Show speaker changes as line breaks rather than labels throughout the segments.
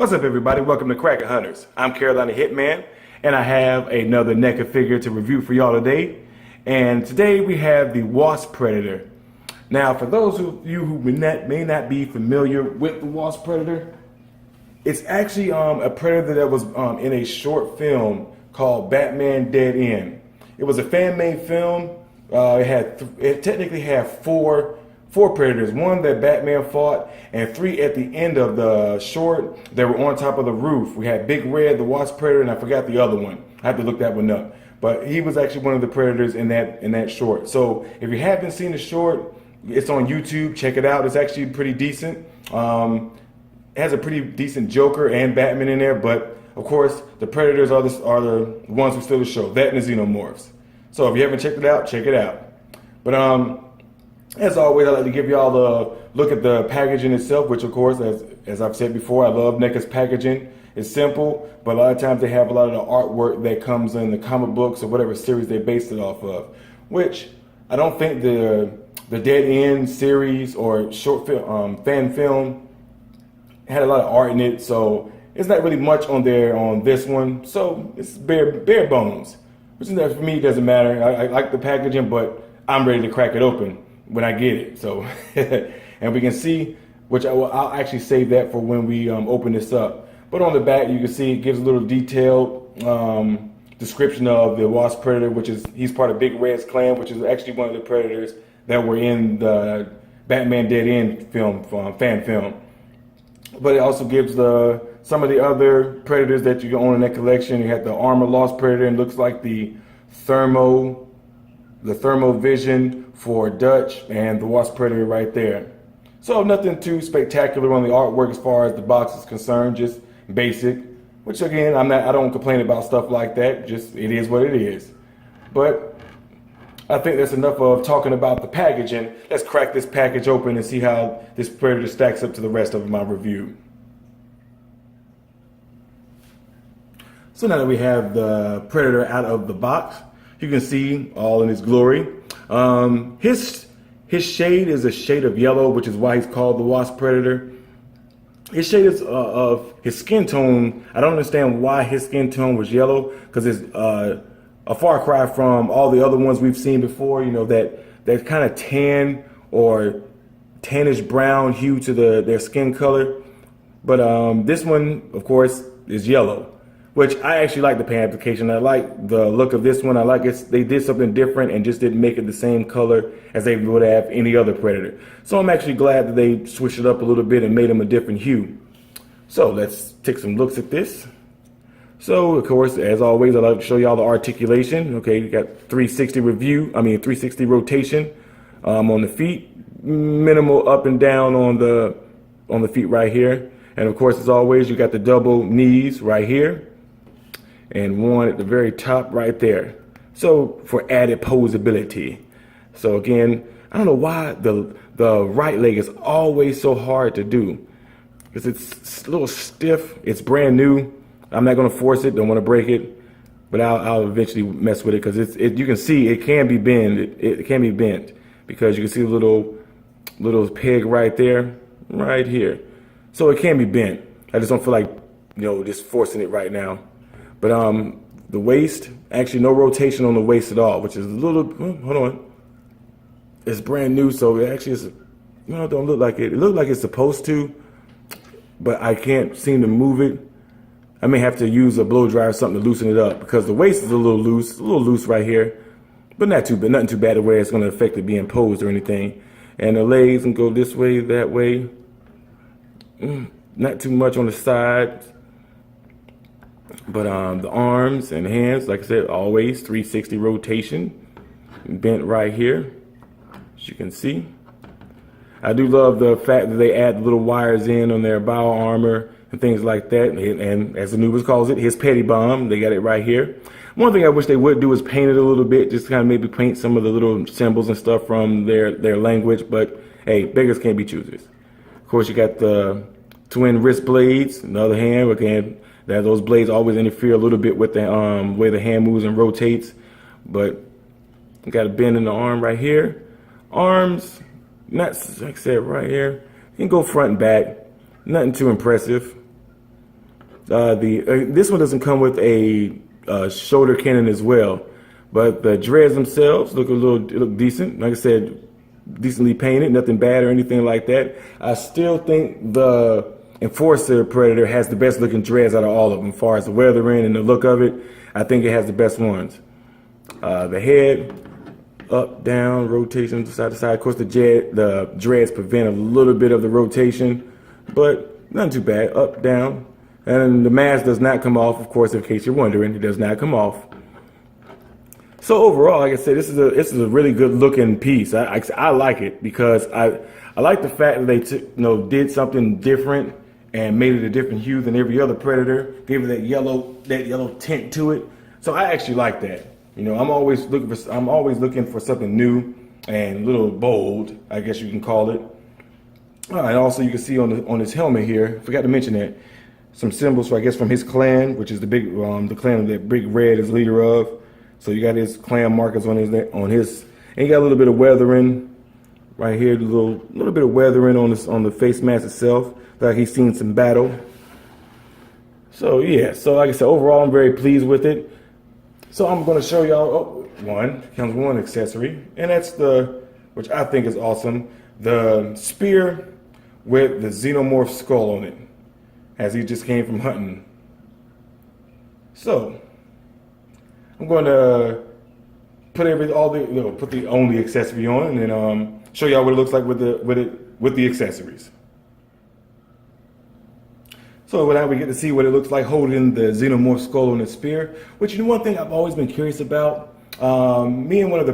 What's up, everybody? Welcome to Cracker Hunters. I'm Carolina Hitman, and I have another NECA figure to review for y'all today. And today we have the Wasp Predator. Now, for those of you who may not be familiar with the Wasp Predator, it's actually a predator that was in a short film called Batman Dead End. It was a fan-made film. It technically had four predators, one that Batman fought, and three at the end of the short that were on top of the roof. We had Big Red, the Wasp Predator, and I forgot the other one. I have to look that one up. But he was actually one of the predators in that short. So if you haven't seen the short, it's on YouTube. Check it out. It's actually pretty decent. It has a pretty decent Joker and Batman in there, but of course the predators are the ones who steal the show, that and the Xenomorphs. So if you haven't checked it out, check it out. But as always, I like to give y'all a look at the packaging itself, which of course, as I've said before, I love NECA's packaging. It's simple, but a lot of times they have a lot of the artwork that comes in the comic books or whatever series they based it off of, which I don't think the Dead End series or short film, fan film had a lot of art in it, so it's not really much on there on this one. So it's bare bones, which is, for me, it doesn't matter. I like the packaging, but I'm ready to crack it open when I get it. So, and we can see, which I'll actually save that for when we open this up. But on the back, you can see it gives a little detailed description of the Wasp Predator, which is, he's part of Big Red's clan, which is actually one of the predators that were in the Batman Dead End film, fan film. But it also gives some of the other predators that you can own in that collection. You have the Armor Lost Predator, and looks like the Thermo Vision for Dutch, and the Wasp Predator right there. So nothing too spectacular on the artwork as far as the box is concerned, just basic, which again, I don't complain about stuff like that, just it is what it is. But I think that's enough of talking about the packaging. Let's crack this package open and see how this Predator stacks up to the rest of my review. So now that we have the Predator out of the box, you can see all in his glory. His shade is a shade of yellow, which is why he's called the Wasp Predator. His shade is of his skin tone. I don't understand why his skin tone was yellow, because it's a far cry from all the other ones we've seen before. You know, that kind of tan or tannish brown hue to their skin color. But this one, of course, is yellow, which I actually like the paint application. I like the look of this one. I like it. They did something different and just didn't make it the same color as they would have any other Predator. So I'm actually glad that they switched it up a little bit and made them a different hue. So let's take some looks at this. So of course, as always, I like to show y'all the articulation. Okay, you got 360 rotation on the feet, minimal up and down on the feet right here. And of course, as always, you got the double knees right here, and one at the very top right there. So for added posability. So again, I don't know why the right leg is always so hard to do, because it's a little stiff. It's brand new. I'm not going to force it. Don't want to break it, but I'll eventually mess with it, because you can see it can be bent. It can be bent, because you can see the little peg right there, right here. So it can be bent. I just don't feel like, just forcing it right now. But the waist, actually no rotation on the waist at all, which is a little, hold on. It's brand new, so it actually is, don't look like it. It looks like it's supposed to, but I can't seem to move it. I may have to use a blow dryer or something to loosen it up, because the waist is a little loose right here, but nothing too bad to where it's going to affect it being posed or anything. And the legs can go this way, that way. Not too much on the sides, but the arms and hands, like I said, always 360 rotation, bent right here, as you can see. I do love the fact that they add little wires in on their bow armor and things like that. And as Anubis calls it, his petty bomb, they got it right here. One thing I wish they would do is paint it a little bit, just kind of maybe paint some of the little symbols and stuff from their language. But hey, beggars can't be choosers. Of course, you got the twin wrist blades. On the other hand, again, those blades always interfere a little bit with the way the hand moves and rotates. But you got a bend in the arm right here. Arms, not like I said right here. You can go front and back. Nothing too impressive. This one doesn't come with a shoulder cannon as well, but the dreads themselves look decent. Like I said, decently painted, nothing bad or anything like that. I still think the Enforcer Predator has the best looking dreads out of all of them, as far as the weathering and the look of it. I think it has the best ones. The head, up, down, rotation side to side. Of course, the dreads prevent a little bit of the rotation, but not too bad. Up, down. And the mask does not come off, of course, in case you're wondering. It does not come off. So overall, like I said, this is a really good looking piece. I like it because I like the fact that they did something different and made it a different hue than every other Predator. Gave it that yellow tint to it. So I actually like that. I'm always looking for something new and a little bold, I guess you can call it. And also you can see on his helmet here, forgot to mention that, some symbols, I guess, from his clan, which is the clan that Big Red is leader of. So you got his clan markers on his, and you got a little bit of weathering right here, a little bit of weathering on the face mask itself, like he's seen some battle. So yeah, so like I said, overall I'm very pleased with it. So I'm going to show y'all comes one accessory, and that's which I think is awesome, the spear with the xenomorph skull on it, as he just came from hunting. So I'm going to put the only accessory on, and then show y'all what it looks like with the accessories. So now we get to see what it looks like holding the xenomorph skull on the spear. Which, one thing I've always been curious about. Me and one of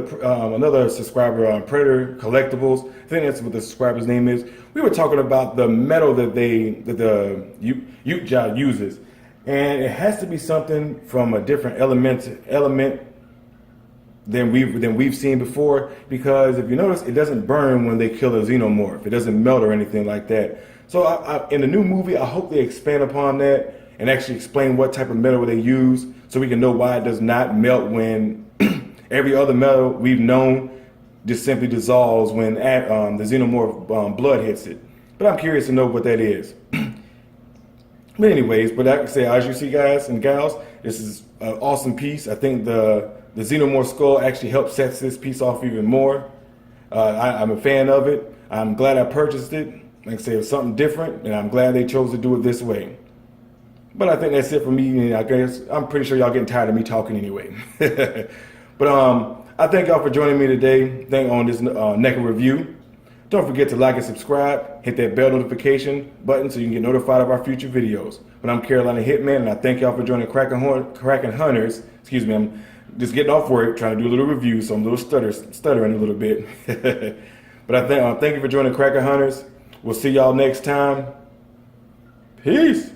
another subscriber, Predator Collectibles, I think that's what the subscriber's name is. We were talking about the metal that the Ute Job uses, and it has to be something from a different element than we've seen before. Because if you notice, it doesn't burn when they kill a xenomorph. It doesn't melt or anything like that. So in the new movie, I hope they expand upon that and actually explain what type of metal they use, so we can know why it does not melt when every other metal we've known just simply dissolves when the xenomorph blood hits it. But I'm curious to know what that is. But anyways, like I say, as you see, guys and gals, this is an awesome piece. I think the xenomorph skull actually helps set this piece off even more. I'm a fan of it. I'm glad I purchased it. Like I say, it was something different, and I'm glad they chose to do it this way. But I think that's it for me. I guess I'm pretty sure y'all getting tired of me talking anyway. But I thank y'all for joining me today on this NECA review. Don't forget to like and subscribe. Hit that bell notification button so you can get notified of our future videos. But I'm Carolina Hitman, and I thank y'all for joining Crackin' Hunters. Excuse me, I'm just getting off work, trying to do a little review, so I'm a little stuttering a little bit. But I thank you for joining Crackin' Hunters. We'll see y'all next time. Peace.